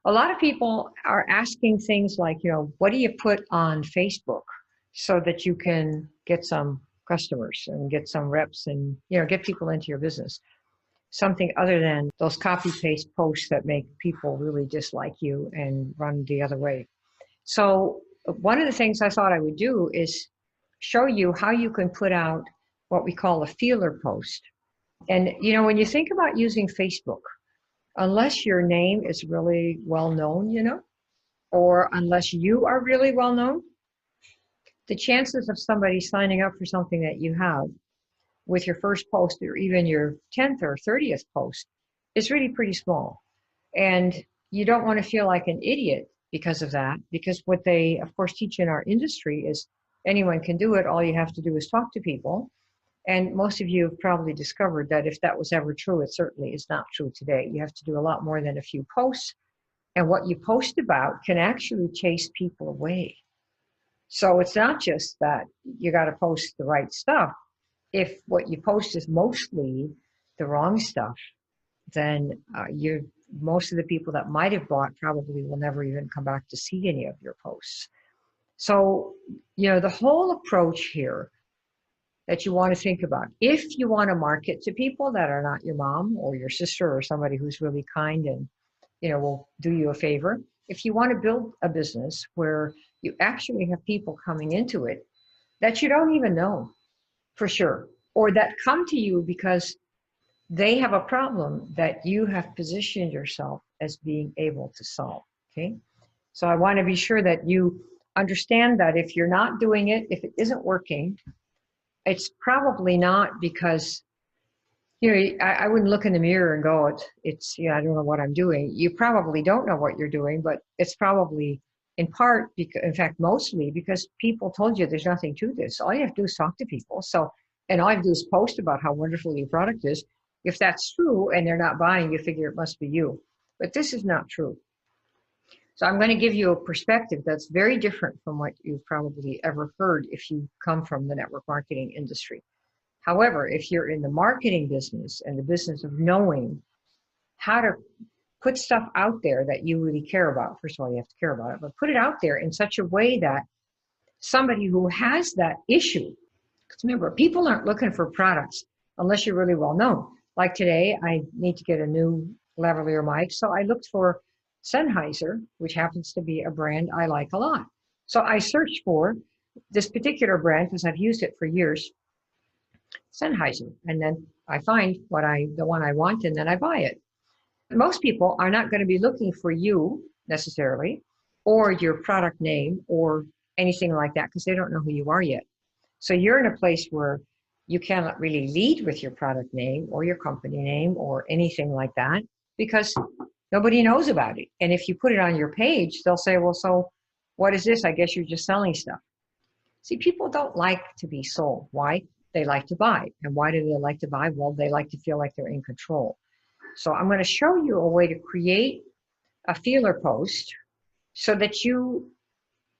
A lot of people are asking things like, what do you put on Facebook so that you can get some customers and get some reps and, get people into your business? Something other than those copy paste posts that make people really dislike you and run the other way. So one of the things I thought I would do is show you how you can put out what we call a feeler post. And, when you think about using Facebook, unless your name is really well known, or unless you are really well known, the chances of somebody signing up for something that you have with your first post or even your 10th or 30th post is really pretty small. And you don't want to feel like an idiot because of that, because what they, of course, teach in our industry is anyone can do it. All you have to do is talk to people. And most of you have probably discovered that if that was ever true, it certainly is not true today. You have to do a lot more than a few posts. And what you post about can actually chase people away. So it's not just that you got to post the right stuff. If what you post is mostly the wrong stuff, then most of the people that might have bought probably will never even come back to see any of your posts. So, the whole approach here that you want to think about, if you want to market to people that are not your mom or your sister or somebody who's really kind and, will do you a favor, if you want to build a business where you actually have people coming into it that you don't even know for sure, or that come to you because they have a problem that you have positioned yourself as being able to solve, okay? So I want to be sure that you understand that if you're not doing it, if it isn't working, it's probably not because, I wouldn't look in the mirror and go, it's I don't know what I'm doing. You probably don't know what you're doing, but it's probably in part, because, in fact, mostly because people told you there's nothing to this. All you have to do is talk to people. And all you have to do is post about how wonderful your product is. If that's true and they're not buying, you figure it must be you. But this is not true. So I'm going to give you a perspective that's very different from what you've probably ever heard if you come from the network marketing industry. However, if you're in the marketing business and the business of knowing how to put stuff out there that you really care about, first of all, you have to care about it, but put it out there in such a way that somebody who has that issue, because remember, people aren't looking for products unless you're really well known. Like today, I need to get a new lavalier mic, so I looked for Sennheiser, which happens to be a brand I like a lot. So I searched for this particular brand because I've used it for years, Sennheiser, and then I find the one I want, and then I buy it. Most people are not going to be looking for you necessarily, or your product name, or anything like that, because they don't know who you are yet. So you're in a place where you cannot really lead with your product name or your company name or anything like that, because nobody knows about it. And if you put it on your page, they'll say, well, so what is this? I guess you're just selling stuff. See, people don't like to be sold. Why? They like to buy. And why do they like to buy? Well, they like to feel like they're in control. So I'm going to show you a way to create a feeler post so that you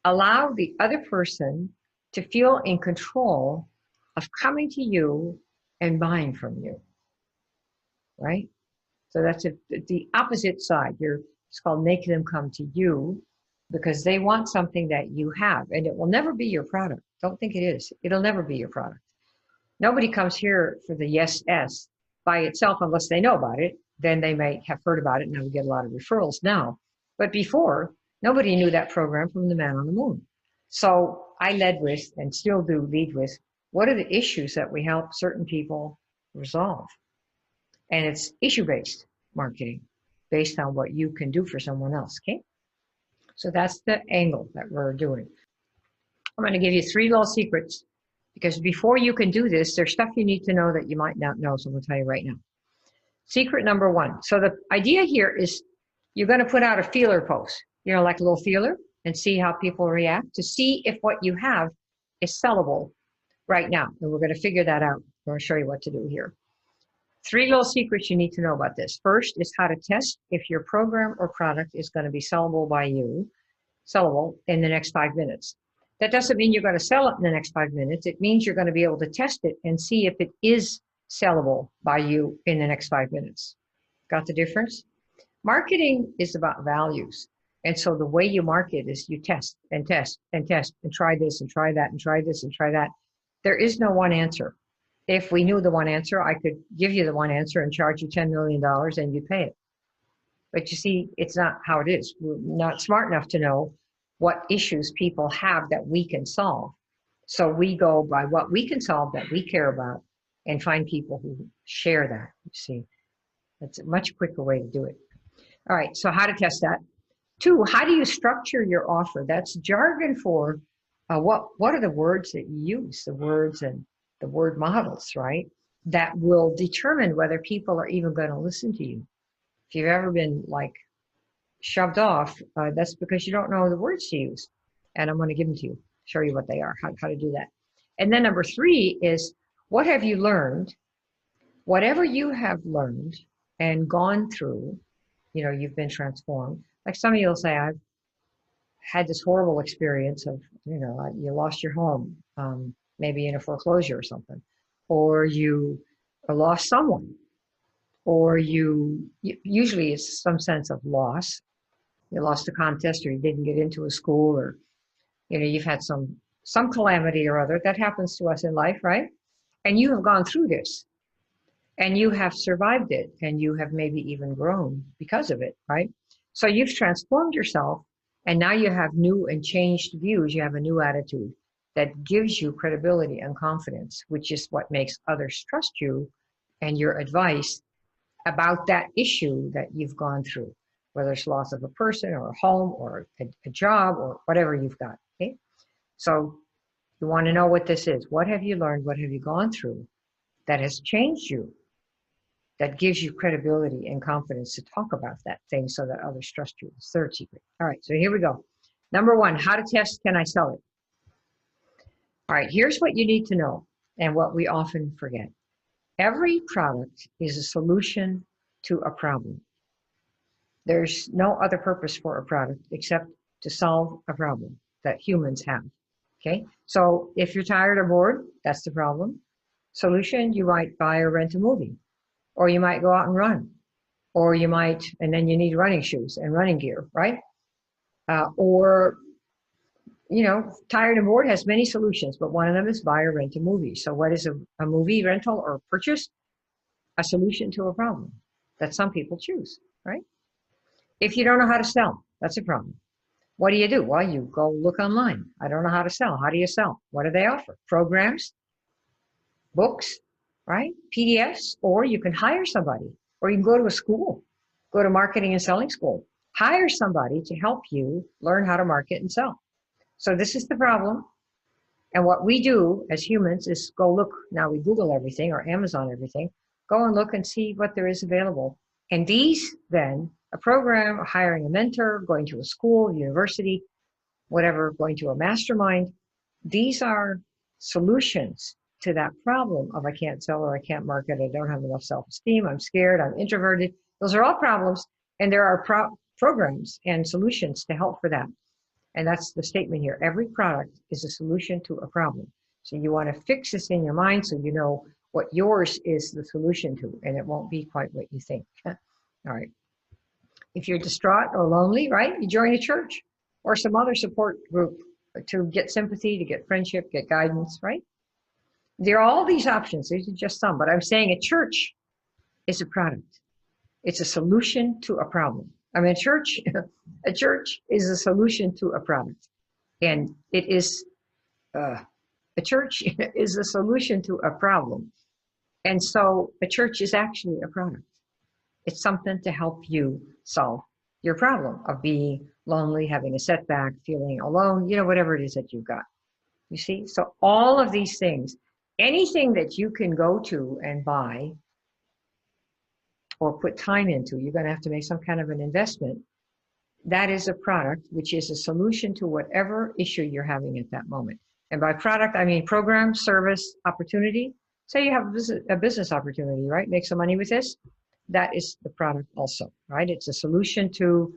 allow the other person to feel in control of coming to you and buying from you, right? So that's the opposite side. It's called making them come to you because they want something that you have, and it will never be your product. Don't think it is. It'll never be your product. Nobody comes here for the yes S by itself unless they know about it. Then they may have heard about it, and we get a lot of referrals now. But before, nobody knew that program from the man on the moon. So I led with, and still do lead with, what are the issues that we help certain people resolve? And it's issue-based marketing based on what you can do for someone else, okay? So that's the angle that we're doing. I'm going to give you 3 little secrets, because before you can do this, there's stuff you need to know that you might not know, so I'm going to tell you right now. Secret number 1. So the idea here is you're going to put out a feeler post, like a little feeler, and see how people react to see if what you have is sellable right now. And we're going to figure that out. I'm going to show you what to do here. 3 little secrets you need to know about this. First is how to test if your program or product is going to be sellable by you, sellable in the next 5 minutes. That doesn't mean you're going to sell it in the next 5 minutes. It means you're going to be able to test it and see if it is sellable by you in the next 5 minutes. Got the difference? Marketing is about values. And so the way you market is you test and test and test and try this and try that and try this and try that. There is no one answer. If we knew the one answer, I could give you the one answer and charge you $10 million and you'd pay it. But you see, it's not how it is. We're not smart enough to know what issues people have that we can solve. So we go by what we can solve that we care about and find people who share that. You see, that's a much quicker way to do it. All right, so how to test that. 2, how do you structure your offer? That's jargon for what are the words that you use, the words and the word models, right? That will determine whether people are even going to listen to you. If you've ever been like shoved off, that's because you don't know the words to use. And I'm going to give them to you, show you what they are, how to do that. And then number 3 is, what have you learned? Whatever you have learned and gone through, you've been transformed. Like some of you will say, I've had this horrible experience of, you lost your home, maybe in a foreclosure or something, or you lost someone, or usually it's some sense of loss. You lost a contest, or you didn't get into a school, or, you've had some calamity or other that happens to us in life, right? And you have gone through this and you have survived it and you have maybe even grown because of it, right? So you've transformed yourself and now you have new and changed views. You have a new attitude that gives you credibility and confidence, which is what makes others trust you and your advice about that issue that you've gone through, whether it's loss of a person or a home or a job or whatever you've got, okay? So you want to know what this is. What have you learned? What have you gone through that has changed you, that gives you credibility and confidence to talk about that thing so that others trust you? It's third secret. All right, so here we go. Number 1, how to test, can I sell it? All right, here's what you need to know and what we often forget. Every product is a solution to a problem. There's no other purpose for a product except to solve a problem that humans have, okay? So if you're tired or bored, that's the problem. Solution, you might buy or rent a movie, or you might go out and run, or you might, and then you need running shoes and running gear, right? Or, tired and bored has many solutions, but one of them is buy or rent a movie. So what is a movie rental or purchase? A solution to a problem that some people choose, right? If you don't know how to sell, that's a problem. What do you do? Well, you go look online. I don't know how to sell. How do you sell? What do they offer? Programs, books, right? PDFs, or you can hire somebody, or you can go to a school, go to marketing and selling school. Hire somebody to help you learn how to market and sell. So this is the problem. And what we do as humans is go look. Now we Google everything or Amazon everything. Go and look and see what there is available. And these then, a program, hiring a mentor, going to a school, university, whatever, going to a mastermind, these are solutions to that problem of I can't sell or I can't market, I don't have enough self-esteem, I'm scared, I'm introverted. Those are all problems, and there are programs and solutions to help for that. And that's the statement here. Every product is a solution to a problem. So you want to fix this in your mind so you know what yours is the solution to, and it won't be quite what you think. All right. If you're distraught or lonely, right, you join a church or some other support group to get sympathy, to get friendship, get guidance, right? There are all these options. These are just some, but I'm saying a church is a product. It's a solution to a problem. I mean, a church is a solution to a product. And it is, a church is a solution to a problem. And so a church is actually a product. It's something to help you solve your problem of being lonely, having a setback, feeling alone, whatever it is that you've got. You see? So all of these things, anything that you can go to and buy or put time into, you're going to have to make some kind of an investment. That is a product, which is a solution to whatever issue you're having at that moment. And by product, I mean program, service, opportunity. Say you have a business opportunity, right? Make some money with this. That is the product also, right? It's a solution to,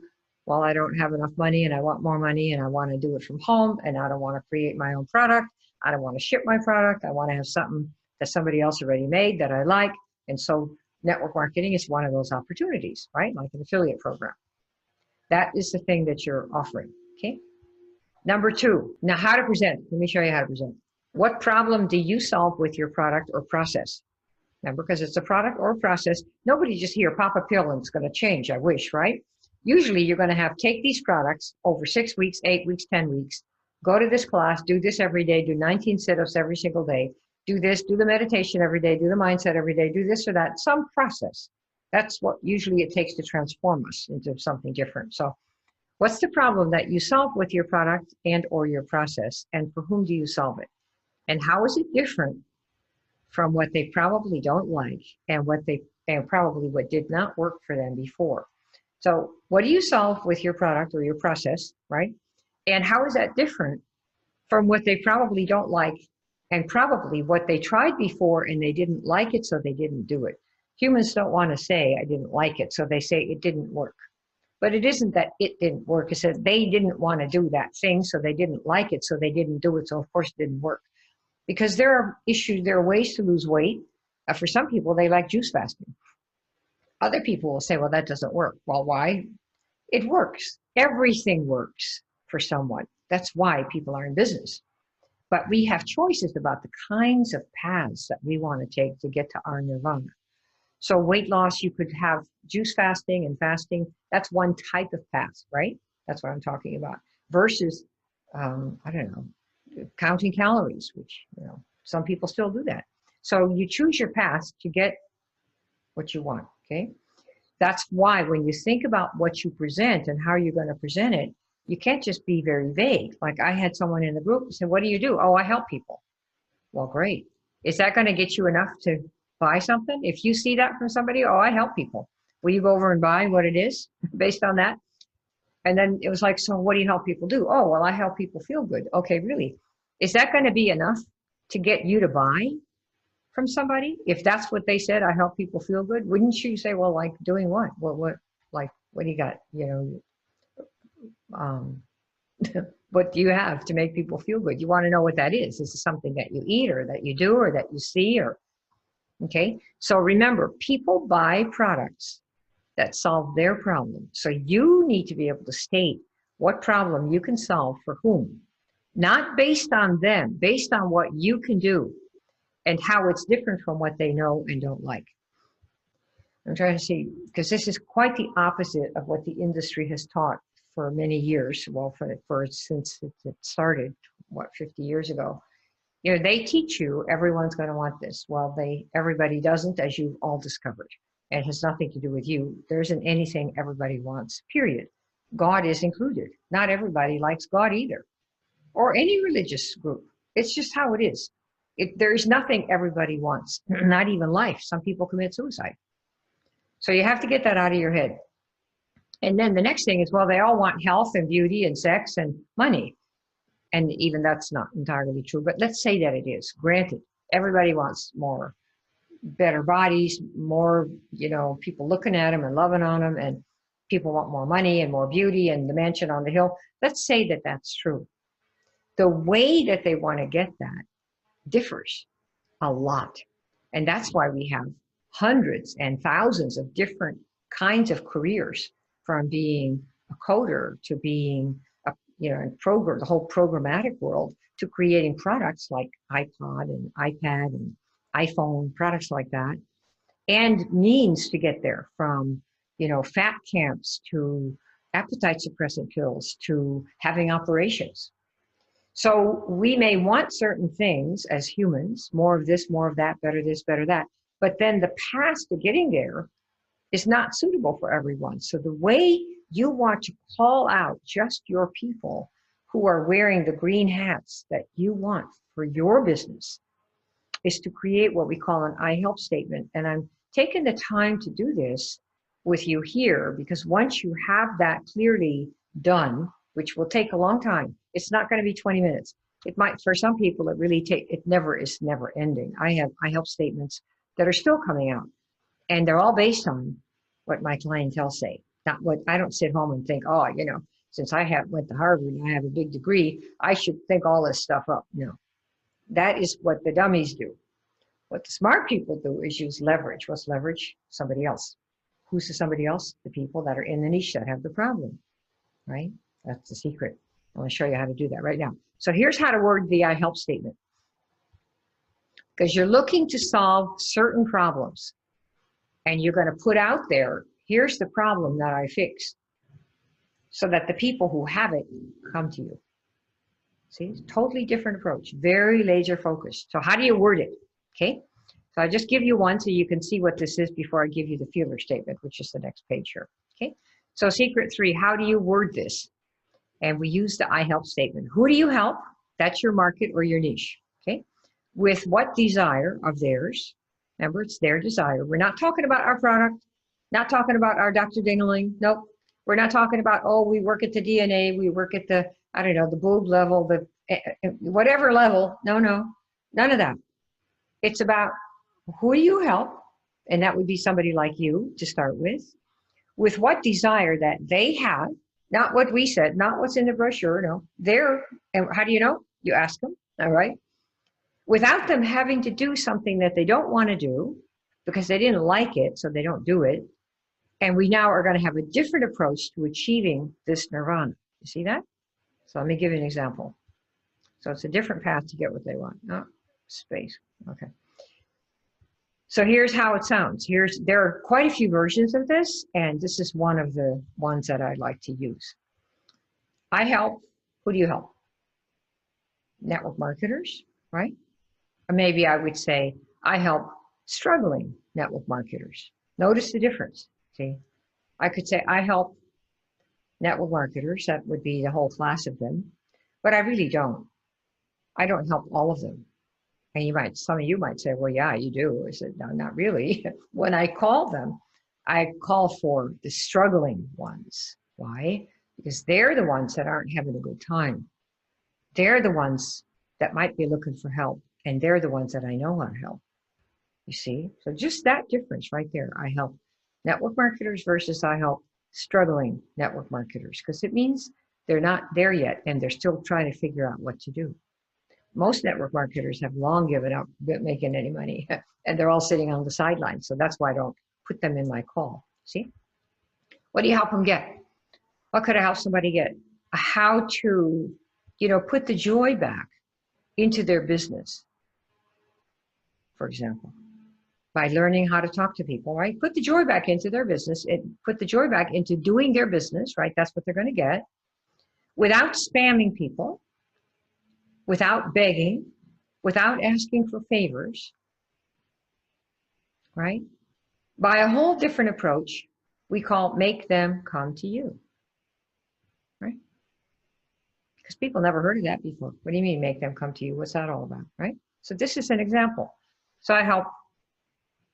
well, I don't have enough money and I want more money and I want to do it from home and I don't want to create my own product. I don't want to ship my product. I want to have something that somebody else already made that I like. And so Network marketing is one of those opportunities, right? Like an affiliate program. That is the thing that you're offering, okay? Number two, now how to present. Let me show you how to present. What problem do you solve with your product or process? Now, because it's a product or a process, nobody just here, pop a pill and it's going to change, I wish, right? Usually you're going to have take these products over 6 weeks, 8 weeks, 10 weeks, go to this class, do this every day, do 19 sit-ups every single day, do this, do the meditation every day, do the mindset every day, do this or that, some process. That's what usually it takes to transform us into something different. So what's the problem that you solve with your product and or your process, and for whom do you solve it? And how is it different from what they probably don't like and probably what did not work for them before? So what do you solve with your product or your process, right? And how is that different from what they probably don't like and probably what they tried before and they didn't like it, so they didn't do it? Humans don't want to say, I didn't like it, so they say it didn't work. But it isn't that it didn't work. It's that they didn't want to do that thing, so they didn't like it, so they didn't do it, so of course it didn't work. Because there are issues, there are ways to lose weight. For some people, they like juice fasting. Other people will say, well, that doesn't work. Well, why? It works. Everything works for someone. That's why people are in business. But we have choices about the kinds of paths that we want to take to get to our nirvana. So weight loss, you could have juice fasting and fasting. That's one type of path, right? That's what I'm talking about. Versus, I don't know, counting calories, which, some people still do that. So you choose your path to get what you want, okay? That's why when you think about what you present and how you're going to present it, you can't just be very vague. Like I had someone in the group who said, what do you do? Oh, I help people. Well, great. Is that going to get you enough to buy something? If you see that from somebody, oh, I help people. Will you go over and buy what it is based on that? And then it was like, so what do you help people do? Oh, well, I help people feel good. Okay, really? Is that going to be enough to get you to buy from somebody? If that's what they said, I help people feel good, wouldn't you say, well, like doing what? What do you got? What do you have to make people feel good? You want to know what that is. Is it something that you eat or that you do or that you see okay? So remember, people buy products that solve their problem. So you need to be able to state what problem you can solve for whom, not based on them, based on what you can do and how it's different from what they know and don't like. I'm trying to see, because this is quite the opposite of what the industry has taught for many years. Well, since it started, 50 years ago. They teach you everyone's going to want this. Well, everybody doesn't, as you've all discovered. It has nothing to do with you. There isn't anything everybody wants, period. God is included. Not everybody likes God either, or any religious group. It's just how it is. There's nothing everybody wants, not even life. Some people commit suicide. So you have to get that out of your head. And then the next thing is, well, they all want health and beauty and sex and money. And even that's not entirely true, but let's say that it is. Granted, everybody wants more, better bodies, more, people looking at them and loving on them, and people want more money and more beauty and the mansion on the hill. Let's say that that's true. The way that they want to get that differs a lot. And that's why we have hundreds and thousands of different kinds of careers, from being a coder to being the whole programmatic world, to creating products like iPod and iPad and iPhone, products like that, and means to get there, from fat camps to appetite suppressant pills to having operations. So we may want certain things as humans, more of this, more of that, better this, better that, but then the path to getting there is not suitable for everyone. So the way you want to call out just your people who are wearing the green hats that you want for your business is to create what we call an I help statement. And I'm taking the time to do this with you here, because once you have that clearly done, which will take a long time, it's not going to be 20 minutes. It might, for some people, it's never ending. I have I help statements that are still coming out, and they're all based on what my clientele say. Not what, I don't sit home and think, oh, since I went to Harvard and I have a big degree, I should think all this stuff up. No, that is what the dummies do. What the smart people do is use leverage. What's leverage? Somebody else. Who's the somebody else? The people that are in the niche that have the problem, right? That's the secret. I want to show you how to do that right now. So here's how to word the I help statement. Because you're looking to solve certain problems and you're going to put out there, here's the problem that I fixed, so that the people who have it come to you. See, totally different approach, very laser focused. So how do you word it? Okay, so I just give you one so you can see what this is before I give you the feeler statement, which is the next page here. Okay, so secret 3, how do you word this? And we use the I help statement. Who do you help? That's your market or your niche. Okay, with what desire of theirs? Remember, it's their desire. We're not talking about our product, not talking about our Dr. Dingling. Nope. We're not talking about, oh, we work at the DNA, we work at the, I don't know, the boob level, the whatever level. No, none of that. It's about who do you help? And that would be somebody like you to start with what desire that they have, not what we said, not what's in the brochure, no. And how do you know? You ask them, all right? Without them having to do something that they don't want to do because they didn't like it, so they don't do it. And we now are going to have a different approach to achieving this nirvana. You see that? So let me give you an example. So it's a different path to get what they want. Oh, space. Okay. So here's how it sounds. There are quite a few versions of this, and this is one of the ones that I like to use. I help. Who do you help? Network marketers, right? Or maybe I would say, I help struggling network marketers. Notice the difference. See, I could say, I help network marketers. That would be the whole class of them. But I really don't. I don't help all of them. And some of you might say, well, yeah, you do. I said, no, not really. When I call them, I call for the struggling ones. Why? Because they're the ones that aren't having a good time. They're the ones that might be looking for help. And they're the ones that I know how to help. You see? So just that difference right there. I help network marketers versus I help struggling network marketers, because it means they're not there yet and they're still trying to figure out what to do. Most network marketers have long given up making any money and they're all sitting on the sidelines. So that's why I don't put them in my call. See? What do you help them get? What could I help somebody get? How to, put the joy back into their business, for example, by learning how to talk to people, right? Put the joy back into their business, put the joy back into doing their business, right? That's what they're going to get, without spamming people, without begging, without asking for favors, right? By a whole different approach we call make them come to you, right? Because people never heard of that before. What do you mean make them come to you? What's that all about, right? So this is an example. So I help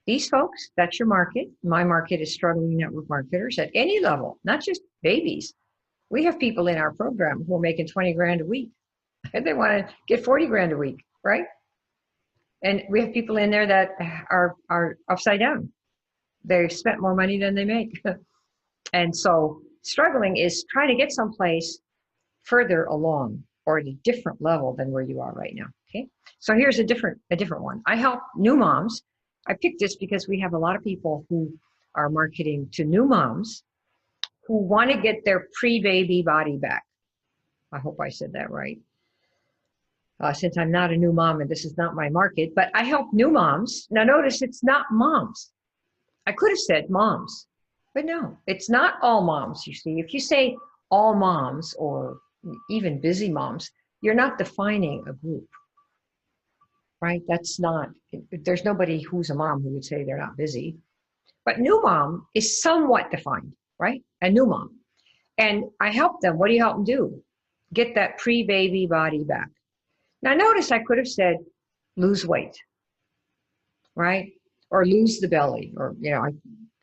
these folks, that's your market. My market is struggling network marketers at any level, not just babies. We have people in our program who are making 20 grand a week. And they want to get 40 grand a week, right? And we have people in there that are upside down. They've spent more money than they make. And so struggling is trying to get someplace further along or at a different level than where you are right now, okay? So here's a different one. I help new moms. I picked this because we have a lot of people who are marketing to new moms who want to get their pre-baby body back. I hope I said that right. Since I'm not a new mom and this is not my market, but I help new moms. Now notice it's not moms. I could have said moms, but no, it's not all moms, you see. If you say all moms or even busy moms, you're not defining a group, right? That's not, there's nobody who's a mom who would say they're not busy. But new mom is somewhat defined, right? A new mom. And I help them. What do you help them do? Get that pre-baby body back. Now notice I could have said lose weight, right? Or lose the belly, or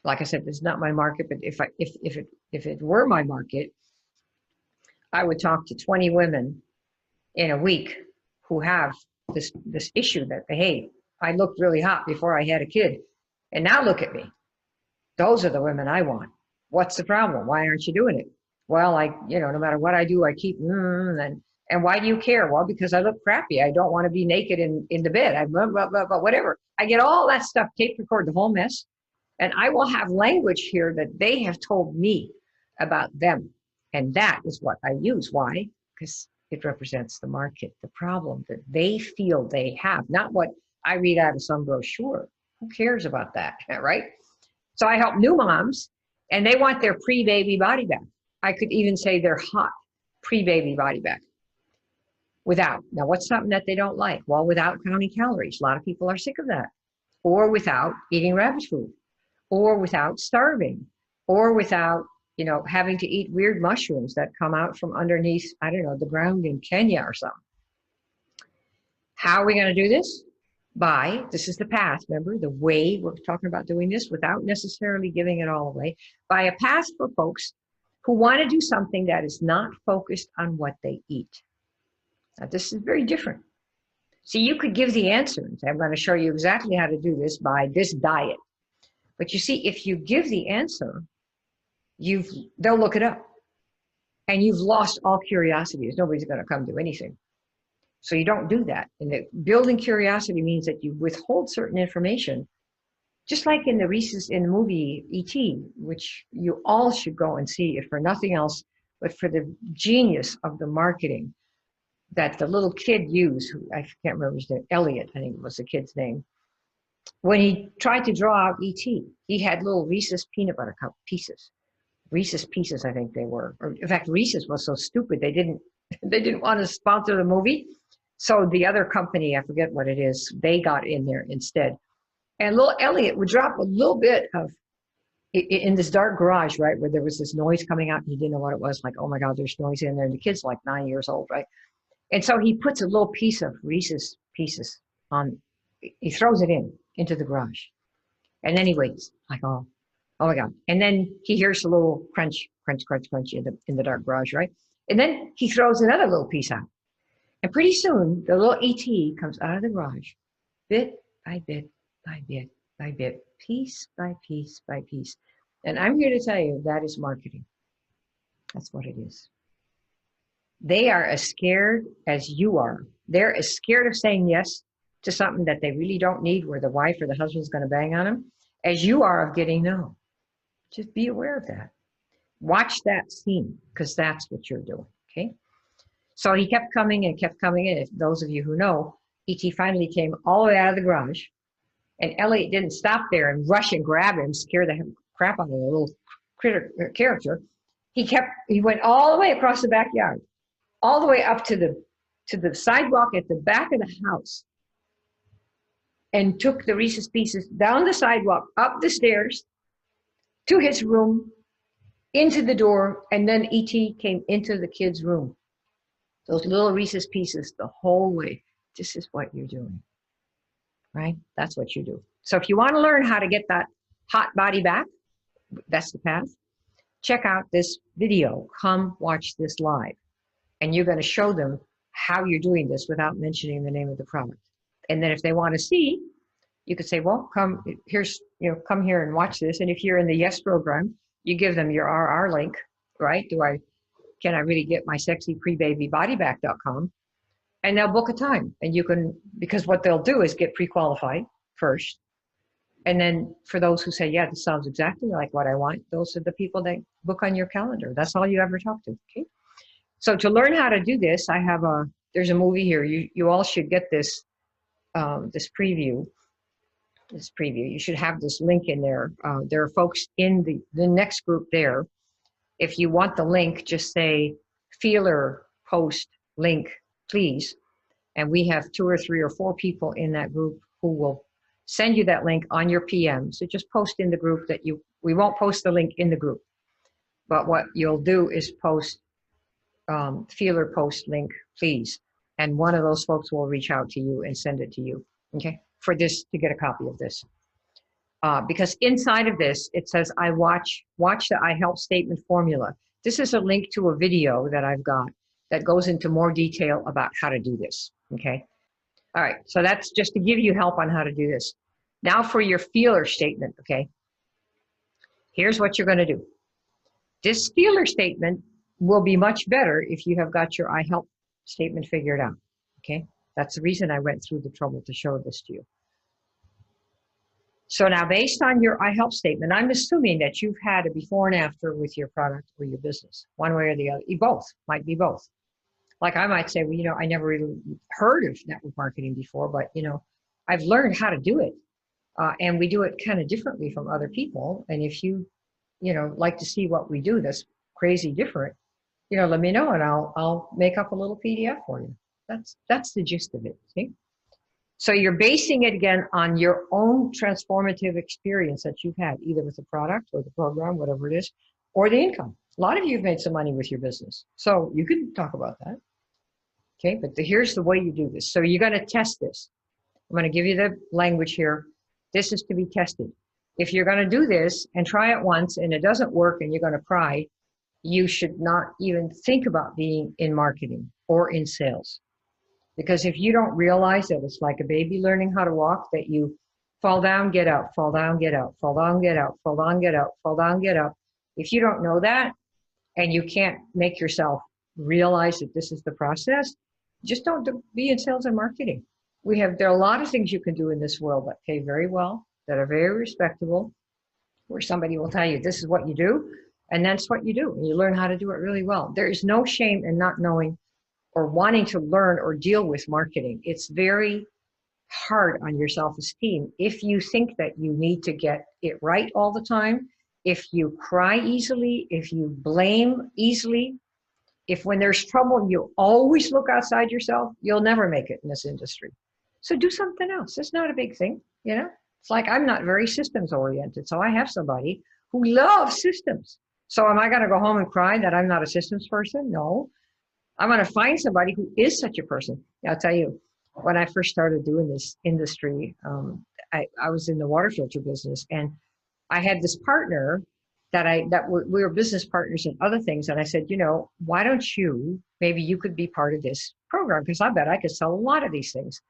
like I said, it's not my market. But if it were my market, I would talk to 20 women in a week who have this issue that hey, I looked really hot before I had a kid, and now look at me. Those are the women I want. What's the problem? Why aren't you doing it? Well, no matter what I do, I keep and And why do you care? Well, because I look crappy. I don't want to be naked in the bed. I blah, blah, blah, blah, whatever. I get all that stuff, tape record the whole mess. And I will have language here that they have told me about them. And that is what I use. Why? Because it represents the market, the problem that they feel they have, not what I read out of some brochure. Who cares about that, right? So I help new moms, and they want their pre-baby body back. I could even say their hot pre-baby body back. Without. Now, what's something that they don't like? Well, without counting calories. A lot of people are sick of that. Or without eating rabbit food. Or without starving. Or without, you know, having to eat weird mushrooms that come out from underneath, I don't know, the ground in Kenya or something. How are we going to do this? By, this is the path, remember, the way we're talking about doing this without necessarily giving it all away, by a path for folks who want to do something that is not focused on what they eat. Now, this is very different. See, you could give the answers. I'm going to show you exactly how to do this by this diet. But you see, if you give the answer, they'll look it up. And you've lost all curiosity. Nobody's going to come do anything. So you don't do that. And building curiosity means that you withhold certain information, just like in the movie E.T., which you all should go and see, if for nothing else, but for the genius of the marketing that the little kid used, who I can't remember his name, Elliot, I think was the kid's name. When he tried to draw out E.T., he had little Reese's peanut butter cup pieces. Reese's Pieces, I think they were. Or in fact, Reese's was so stupid they didn't want to sponsor the movie. So the other company, I forget what it is, they got in there instead. And little Elliot would drop a little bit of, in this dark garage, right, where there was this noise coming out, and he didn't know what it was, like, oh my God, there's noise in there. And the kid's like 9 years old, right? And so he puts a little piece of Reese's Pieces on, he throws it into the garage. And then he waits, like, oh my God. And then he hears a little crunch, crunch, crunch, crunch in the dark garage, right? And then he throws another little piece out. And pretty soon, the little E.T. comes out of the garage, bit by bit, by bit, by bit, piece by piece by piece. And I'm here to tell you that is marketing. That's what it is. They are as scared as you are. They're as scared of saying yes to something that they really don't need, where the wife or the husband's going to bang on them, as you are of getting no. Just be aware of that. Watch that scene, because that's what you're doing, okay? So he kept coming and kept coming in. If those of you who know, E.T. finally came all the way out of the garage, and Elliot didn't stop there and rush and grab him, scare the crap out of the little character. He went all the way across the backyard, all the way up to the sidewalk at the back of the house, and took the Reese's Pieces down the sidewalk, up the stairs, to his room, into the door, and then E.T. came into the kid's room. Those little Reese's Pieces the whole way. This is what you're doing, right? That's what you do. So if you want to learn how to get that hot body back, that's the path. Check out this video. Come watch this live. And you're going to show them how you're doing this without mentioning the name of the product. And then if they want to see, you could say, well, come here and watch this. And if you're in the Yes program, you give them your RR link, right? Can I really get my sexy prebabybodyback.com? And they'll book a time. And you can, because what they'll do is get pre-qualified first. And then for those who say, yeah, this sounds exactly like what I want, those are the people that book on your calendar. That's all you ever talk to, okay? So to learn how to do this, there's a movie here. You all should get this, this preview. You should have this link in there. There are folks in the next group there. If you want the link, just say feeler post link, please. And we have 2 or 3 or 4 people in that group who will send you that link on your PM. So just post in the group that we won't post the link in the group. But what you'll do is post feeler post link, please. And one of those folks will reach out to you and send it to you, okay? For this, to get a copy of this. Because inside of this, it says, I watch the I help statement formula. This is a link to a video that I've got that goes into more detail about how to do this, okay? All right, so that's just to give you help on how to do this. Now for your feeler statement, okay? Here's what you're gonna do. This feeler statement will be much better if you have got your I help statement figured out. Okay, that's the reason I went through the trouble to show this to you. So now based on your I help statement, I'm assuming that you've had a before and after with your product or your business, one way or the other. Both, might be both. Like I might say, well, I never really heard of network marketing before, but, I've learned how to do it. And we do it kind of differently from other people. And if you, like to see what we do that's crazy different, let me know and I'll make up a little PDF for you. That's the gist of it. See? So you're basing it again on your own transformative experience that you've had, either with the product or the program, whatever it is, or the income. A lot of you have made some money with your business. So you can talk about that. Okay, but here's the way you do this. So you're going to test this. I'm going to give you the language here. This is to be tested. If you're going to do this and try it once and it doesn't work and you're going to cry, you should not even think about being in marketing or in sales. Because if you don't realize that it's like a baby learning how to walk, that you fall down, get up, fall down, get up, fall down, get up, fall down, get up, fall down, get up. If you don't know that and you can't make yourself realize that this is the process, just don't be in sales and marketing. There are a lot of things you can do in this world that pay very well, that are very respectable, where somebody will tell you this is what you do, and that's what you do. And you learn how to do it really well. There is no shame in not knowing or wanting to learn or deal with marketing. It's very hard on your self-esteem if you think that you need to get it right all the time, if you cry easily, if you blame easily, if when there's trouble you always look outside yourself, you'll never make it in this industry. So do something else. It's not a big thing, It's like I'm not very systems oriented, so I have somebody who loves systems. So am I going to go home and cry that I'm not a systems person? No. I'm going to find somebody who is such a person. I'll tell you, when I first started doing this industry, I was in the water filter business, and I had this partner we were business partners and other things. And I said, why don't maybe you could be part of this program? Because I bet I could sell a lot of these things.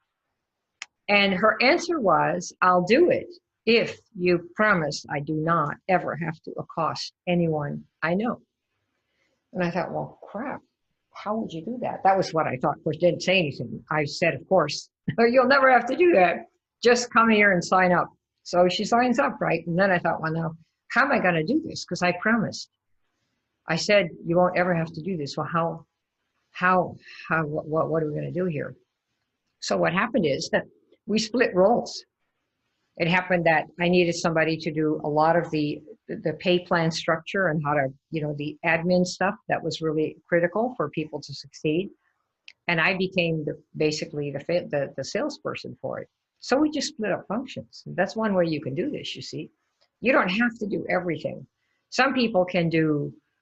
And her answer was, I'll do it if you promise I do not ever have to accost anyone I know. And I thought, well, crap. How would you do that? That was what I thought. Of course, didn't say anything. I said, of course, you'll never have to do that. Just come here and sign up. So she signs up, right? And then I thought, well, now, how am I going to do this? Because I promised. I said, you won't ever have to do this. Well, what are we going to do here? So what happened is that we split roles. It happened that I needed somebody to do a lot of the pay plan structure and how to, the admin stuff that was really critical for people to succeed. And I became basically the salesperson for it. So we just split up functions. That's one way you can do this, you see. You don't have to do everything. Some people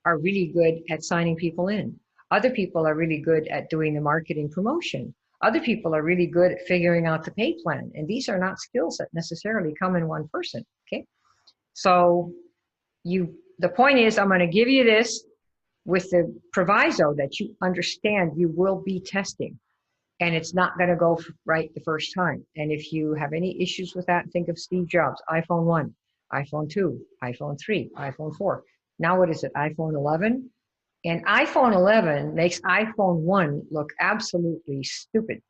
are really good at signing people in. Other people are really good at doing the marketing promotion. Other people are really good at figuring out the pay plan. And these are not skills that necessarily come in one person, okay? So the point is, I'm going to give you this with the proviso that you understand you will be testing. And it's not going to go right the first time. And if you have any issues with that, think of Steve Jobs, iPhone 1, iPhone 2, iPhone 3, iPhone 4. Now what is it, iPhone 11? And iPhone 11 makes iPhone 1 look absolutely stupid.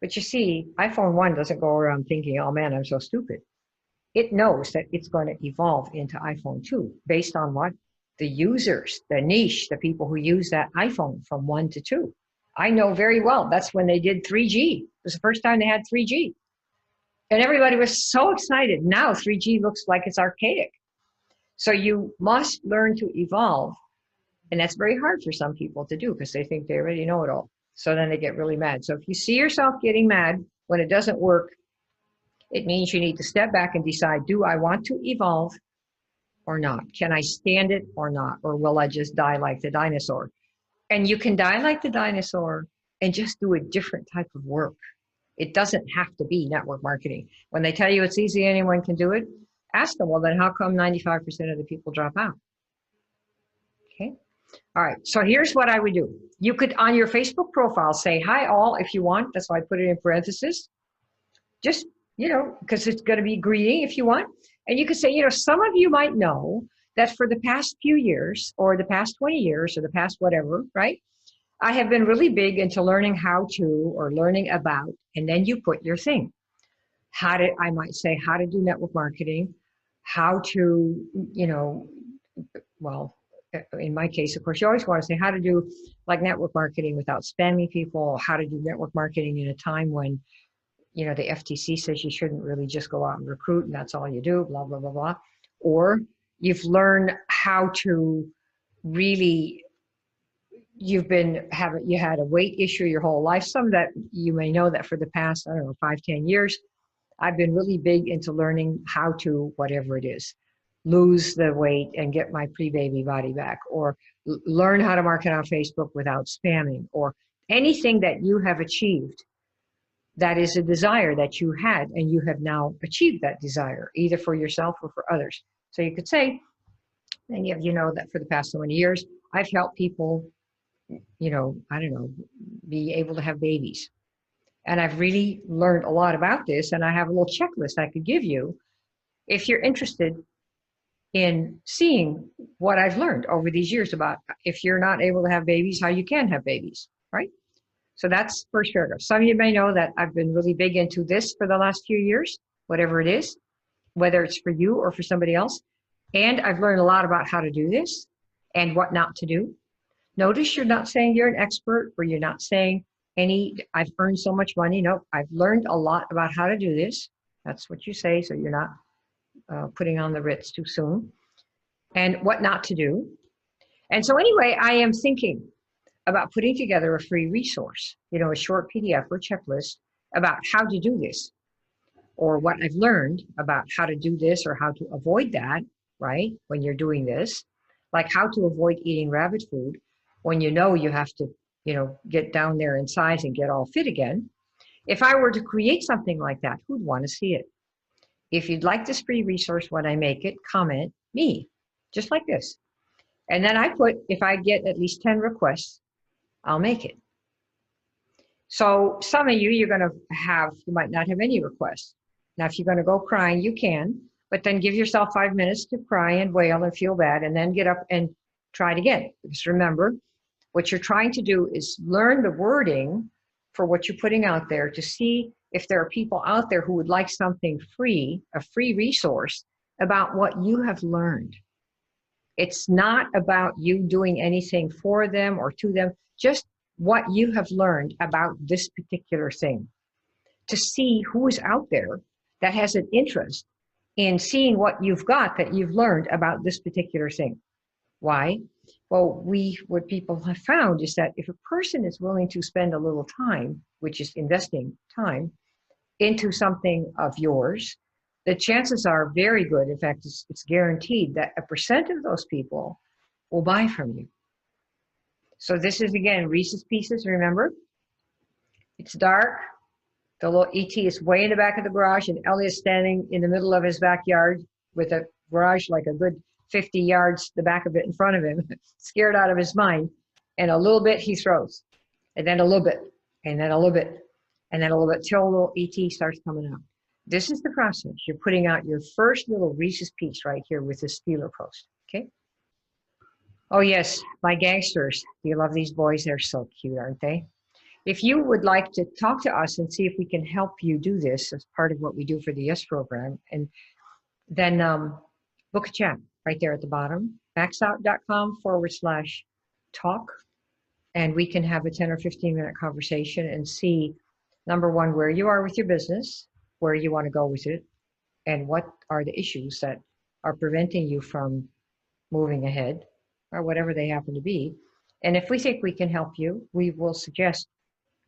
But you see, iPhone 1 doesn't go around thinking, oh man, I'm so stupid. It knows that it's going to evolve into iPhone 2 based on what? The users, the niche, the people who use that iPhone from 1 to 2. I know very well, that's when they did 3G. It was the first time they had 3G. And everybody was so excited. Now 3G looks like it's archaic. So you must learn to evolve. And that's very hard for some people to do because they think they already know it all. So then they get really mad. So if you see yourself getting mad when it doesn't work, it means you need to step back and decide, do I want to evolve or not? Can I stand it or not? Or will I just die like the dinosaur? And you can die like the dinosaur and just do a different type of work. It doesn't have to be network marketing. When they tell you it's easy, anyone can do it, ask them, well, then how come 95% of the people drop out? Okay. All right. So here's what I would do. You could, on your Facebook profile, say, hi, all, if you want. That's why I put it in parentheses. Just, because it's going to be greeting if you want. And you could say, some of you might know that for the past few years or the past 20 years or the past whatever, right? I have been really big into learning how to or learning about, and then you put your thing. I might say, how to do network marketing, how to, well, in my case, of course, you always want to say how to do like network marketing without spamming people, how to do network marketing in a time when, the FTC says you shouldn't really just go out and recruit and that's all you do, blah, blah, blah, blah. Or you've learned how to really, you had a weight issue your whole life. Some that you may know that for the past, I don't know, 5-10 years, I've been really big into learning how to, whatever it is, lose the weight and get my pre-baby body back, or learn how to market on Facebook without spamming, or anything that you have achieved that is a desire that you had and you have now achieved that desire, either for yourself or for others. So you could say, many of you know that for the past so many years, I've helped people, I don't know, be able to have babies. And I've really learned a lot about this, and I have a little checklist I could give you if you're interested in seeing what I've learned over these years about if you're not able to have babies, how you can have babies, right? So that's first paragraph. Some of you may know that I've been really big into this for the last few years, whatever it is, whether it's for you or for somebody else. And I've learned a lot about how to do this and what not to do. Notice you're not saying you're an expert, or you're not saying I've earned so much money. Nope, I've learned a lot about how to do this. That's what you say, so you're not putting on the Ritz too soon. And what not to do. And so anyway, I am thinking about putting together a free resource, a short PDF or checklist about how to do this, or what I've learned about how to do this or how to avoid that, right? When you're doing this, like how to avoid eating rabbit food when you have to, get down there in size and get all fit again. If I were to create something like that, who'd want to see it? If you'd like this free resource when I make it, comment me, just like this. And then I put, if I get at least 10 requests, I'll make it. So some of you, you might not have any requests. Now, if you're going to go crying, you can, but then give yourself 5 minutes to cry and wail and feel bad, and then get up and try it again. Because remember, what you're trying to do is learn the wording for what you're putting out there to see if there are people out there who would like something free, a free resource about what you have learned. It's not about you doing anything for them or to them, just what you have learned about this particular thing, to see who is out there that has an interest in seeing what you've got that you've learned about this particular thing. Why? Well, what people have found is that if a person is willing to spend a little time, which is investing time, into something of yours, the chances are very good, in fact, it's guaranteed that a percent of those people will buy from you. So this is, again, Reese's Pieces, remember? It's dark. The little ET is way in the back of the garage, and Elliot's standing in the middle of his backyard with a garage like a good 50 yards, the back of it in front of him, scared out of his mind. And a little bit he throws, and then a little bit, and then a little bit, and then a little bit, till a little ET starts coming out. This is the process. You're putting out your first little Reese's Piece right here with this Steeler post, okay? Oh yes, my gangsters. Do you love these boys? They're so cute, aren't they? If you would like to talk to us and see if we can help you do this as part of what we do for the YES program, and then book a chat right there at the bottom, maxout.com/talk, and we can have a 10 or 15-minute conversation and see, number one, where you are with your business, where you want to go with it, and what are the issues that are preventing you from moving ahead, or whatever they happen to be. And if we think we can help you, we will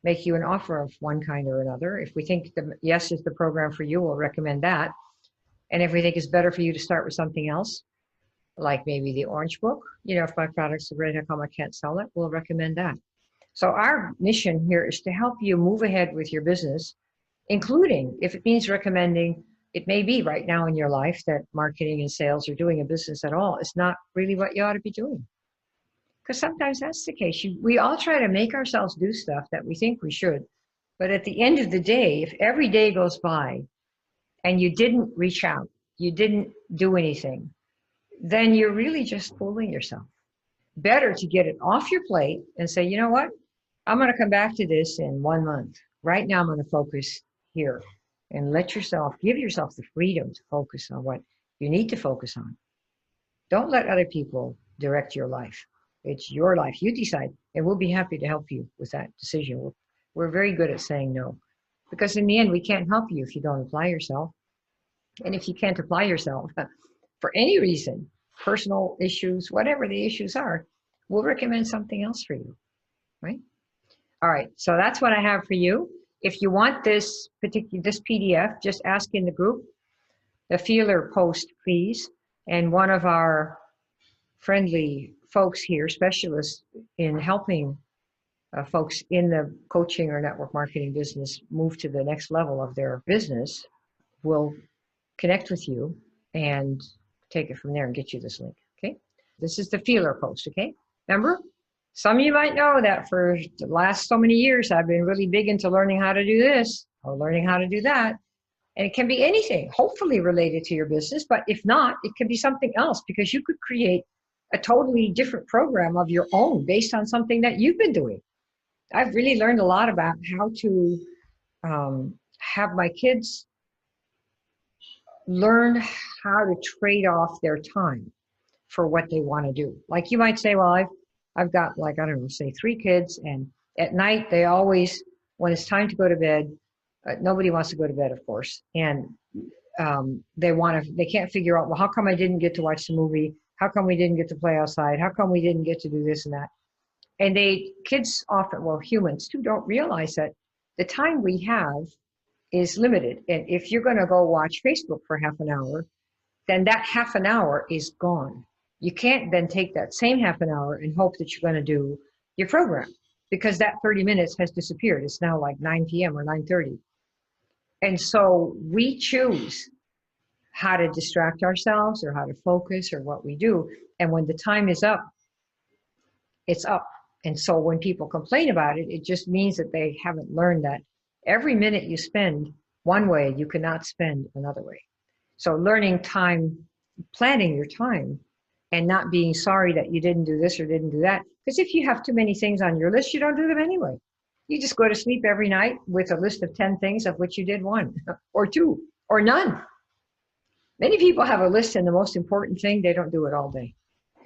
make you an offer of one kind or another. If we think the YES is the program for you, we'll recommend that. And if we think it's better for you to start with something else, like maybe the Orange Book, if my product's so great, how come I can't sell it? We'll recommend that. So our mission here is to help you move ahead with your business, including if it means recommending, it may be right now in your life that marketing and sales or doing a business at all is not really what you ought to be doing. Because sometimes that's the case. We all try to make ourselves do stuff that we think we should. But at the end of the day, if every day goes by and you didn't reach out, you didn't do anything, then you're really just fooling yourself. Better to get it off your plate and say, you know what? I'm going to come back to this in 1 month. Right now, I'm going to focus here and give yourself the freedom to focus on what you need to focus on. Don't let other people direct your life. It's your life. You decide, and we'll be happy to help you with that decision. We're very good at saying no, because in the end, we can't help you if you don't apply yourself. And if you can't apply yourself for any reason, personal issues, whatever the issues are, we'll recommend something else for you, right? All right, so that's what I have for you. If you want this PDF, just ask in the group, the feeler post, please. And one of our friendly folks here, specialists in helping folks in the coaching or network marketing business move to the next level of their business, will connect with you and take it from there and get you this link, okay? This is the feeler post, okay? Remember? Some of you might know that for the last so many years, I've been really big into learning how to do this or learning how to do that. And it can be anything, hopefully related to your business, but if not, it could be something else, because you could create a totally different program of your own based on something that you've been doing. I've really learned a lot about how to have my kids learn how to trade off their time for what they want to do. Like you might say, well, I've got, like, I don't know, say 3 kids, and at night they always, when it's time to go to bed, nobody wants to go to bed, of course, and they can't figure out, well, how come I didn't get to watch the movie? How come we didn't get to play outside? How come we didn't get to do this and that? And kids often, well, humans too, don't realize that the time we have is limited. And if you're going to go watch Facebook for half an hour, then that half an hour is gone. You can't then take that same half an hour and hope that you're going to do your program, because that 30 minutes has disappeared. It's now like 9 p.m. or 9:30. And so we choose how to distract ourselves or how to focus or what we do. And when the time is up, it's up. And so when people complain about it, it just means that they haven't learned that every minute you spend one way, you cannot spend another way. So learning time, planning your time, and not being sorry that you didn't do this or didn't do that. Because if you have too many things on your list, you don't do them anyway. You just go to sleep every night with a list of 10 things of which you did 1 or 2 or none. Many people have a list, and the most important thing, they don't do it all day.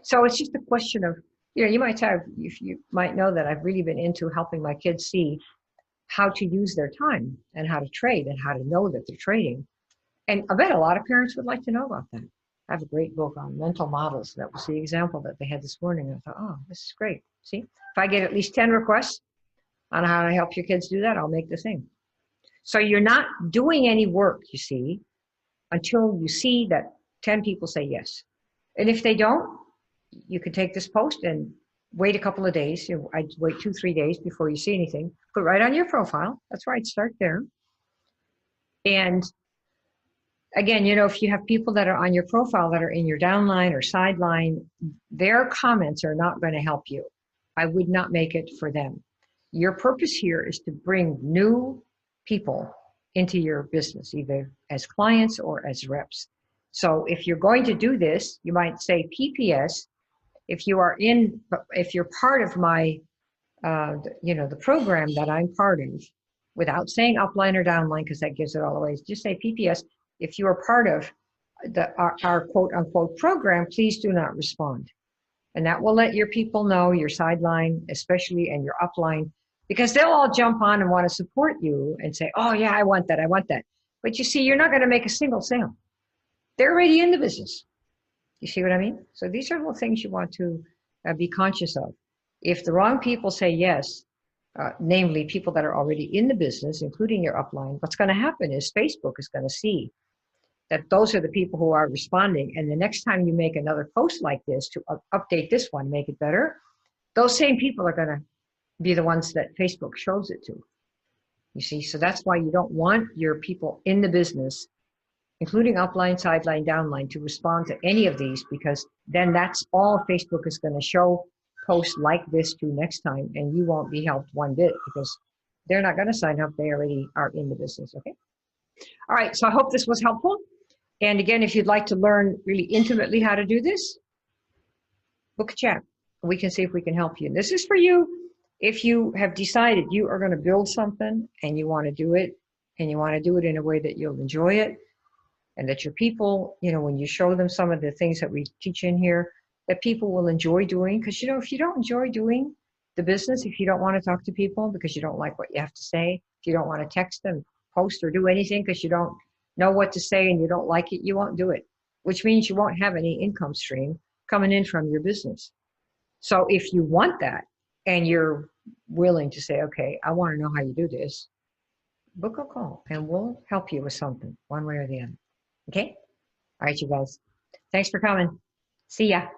So it's just a question of, you might know that I've really been into helping my kids see how to use their time and how to trade and how to know that they're trading. And I bet a lot of parents would like to know about that. I have a great book on mental models. That was the example that they had this morning. I thought, oh, this is great. See, if I get at least 10 requests on how to help your kids do that, I'll make the thing. So you're not doing any work, you see, until you see that 10 people say yes. And if they don't, you can take this post and wait a couple of days. I'd wait 2-3 days before you see anything. Put right on your profile. That's where I'd start there. And again, if you have people that are on your profile that are in your downline or sideline, their comments are not going to help you. I would not make it for them. Your purpose here is to bring new people into your business, either as clients or as reps. So if you're going to do this, you might say PPS. If you're part of my, the program that I'm part of, without saying upline or downline, because that gives it all away, just say PPS. If you are part of our quote unquote program, please do not respond. And that will let your people know, your sideline especially, and your upline, because they'll all jump on and want to support you and say, oh yeah, I want that, I want that. But you see, you're not going to make a single sale. They're already in the business. You see what I mean? So these are the things you want to be conscious of. If the wrong people say yes, namely people that are already in the business, including your upline, what's going to happen is Facebook is going to see that those are the people who are responding. And the next time you make another post like this to update this one, make it better, those same people are going to be the ones that Facebook shows it to. You see, so that's why you don't want your people in the business, including upline, sideline, downline, to respond to any of these, because then that's all Facebook is going to show posts like this to next time, and you won't be helped one bit because they're not going to sign up. They already are in the business, okay? All right, so I hope this was helpful. And again, if you'd like to learn really intimately how to do this, book a chat. We can see if we can help you. And this is for you if you have decided you are going to build something and you want to do it, and you want to do it in a way that you'll enjoy it, and that your people, when you show them some of the things that we teach in here, that people will enjoy doing. Because, if you don't enjoy doing the business, if you don't want to talk to people because you don't like what you have to say, if you don't want to text them, post, or do anything because you don't know what to say and you don't like it, you won't do it, which means you won't have any income stream coming in from your business. So if you want that and you're willing to say, okay, I want to know how you do this, book a call and we'll help you with something one way or the other. Okay? All right, you guys. Thanks for coming. See ya.